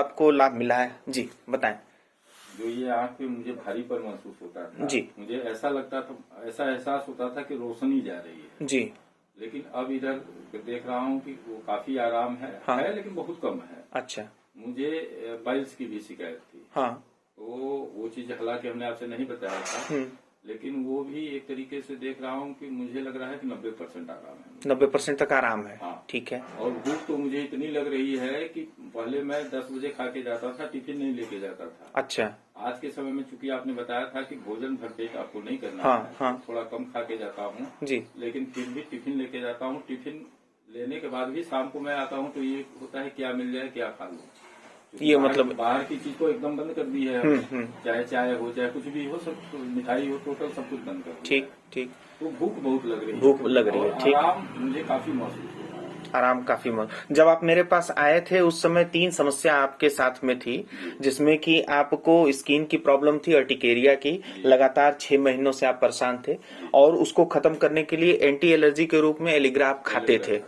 आपको लाभ मिला है? जी बताएं। जो ये आंख पे मुझे भारी पर महसूस होता था जी। मुझे ऐसा लगता था, ऐसा एहसास होता था कि रोशनी जा रही है जी। लेकिन अब इधर देख रहा हूँ कि वो काफी आराम है, हाँ। है लेकिन बहुत कम है। अच्छा। मुझे बाइल्स की भी शिकायत थी। हाँ। तो वो चीज हालांकि हमने आपसे नहीं बताया था, लेकिन वो भी एक तरीके से देख रहा हूँ कि मुझे लग रहा है कि 90% आराम है। 90% तक आराम है। हाँ। ठीक है। और भूख तो मुझे इतनी लग रही है कि पहले मैं 10 बजे खा के जाता था, टिफिन नहीं लेके जाता था। अच्छा। आज के समय में चूंकि आपने बताया था कि भोजन भर पेट आपको नहीं करना हाँ, है, हाँ। तो थोड़ा कम खा के जाता हूँ जी। लेकिन फिर भी टिफिन लेके जाता हूँ। टिफिन लेने के बाद भी शाम को मैं आता हूँ तो ये होता है क्या मिल जाए क्या खा लूँ। ये मतलब बाहर की चीज को एकदम बंद कर दी है, चाहे चाय हो चाहे कुछ भी हो, सब मिठाई हो, टोटल सब कुछ बंद कर दिया। ठीक ठीक। तो भूख बहुत लग रही है। भूख लग रही है। ठीक। आराम मुझे काफी महसूस हो रहा है। आराम काफी जब आप मेरे पास आए थे उस समय 3 समस्या आपके साथ में थी, जिसमें कि आपको स्किन की प्रॉब्लम थी, अर्टिकेरिया की, लगातार 6 महीनों से आप परेशान थे और उसको खत्म करने के लिए एंटी एलर्जी के रूप में एलिग्रा आप खाते थे।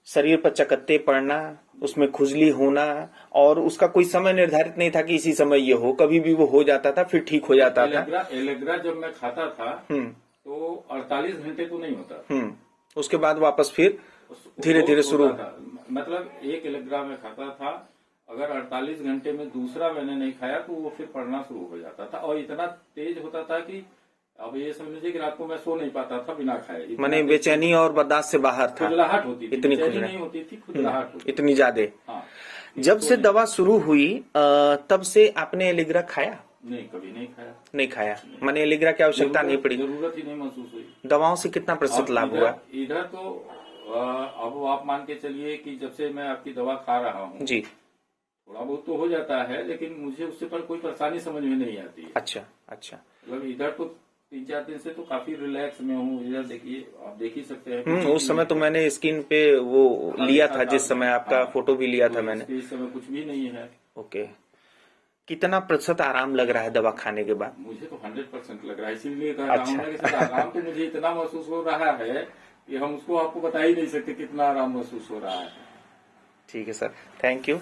शरीर पर चकत्ते पड़ना, उसमें खुजली होना और उसका कोई समय निर्धारित नहीं था कि इसी समय ये हो, कभी भी वो हो जाता था फिर ठीक हो जाता था। एलेग्रा जब मैं खाता था तो 48 घंटे तो नहीं होता। उसके बाद वापस फिर धीरे धीरे शुरू था। मतलब एक एलेग्रा में खाता था, अगर 48 घंटे में दूसरा मैंने नहीं खाया तो वो फिर पड़ना शुरू हो जाता था और इतना तेज होता था कि अब ये समझिए कि रात को मैं सो नहीं पाता था बिना खाए। माने बेचैनी और बर्दाश्त से बाहर था। खुजलाहट होती थी, इतनी बेचैनी नहीं होती थी, खुजलाहट होती इतनी ज्यादा। हाँ। जब से दवा शुरू हुई तब से आपने एलिग्रा खाया? नहीं, कभी नहीं खाया। नहीं खाया माने एलिग्रा की आवश्यकता नहीं पड़ी, जरूरत ही नहीं महसूस हुई। दवाओं से कितना प्रतिशत लाभ हुआ? इधर तो अब आप मान के चलिए कि जब से मैं आपकी दवा खा रहा हूँ जी, थोड़ा बहुत तो हो जाता है लेकिन मुझे उससे पर कोई परेशानी समझ में नहीं आती है। अच्छा अच्छा। मतलब इधर तो 3-4 दिन से तो काफी रिलैक्स में हूँ। इधर देखिए, आप देख ही सकते हैं। उस समय तो मैंने स्किन पे वो लिया था, जिस समय आपका फोटो भी लिया था मैंने। इस समय कुछ भी नहीं है। ओके। कितना प्रतिशत आराम लग रहा है दवा खाने के बाद? मुझे तो 100% लग रहा है, इसीलिए कह रहा हूँ ना कि आराम तो मुझे इतना महसूस हो रहा है कि हम उसको आपको बता ही नहीं सकते कितना आराम महसूस हो रहा है। ठीक है सर, थैंक यू।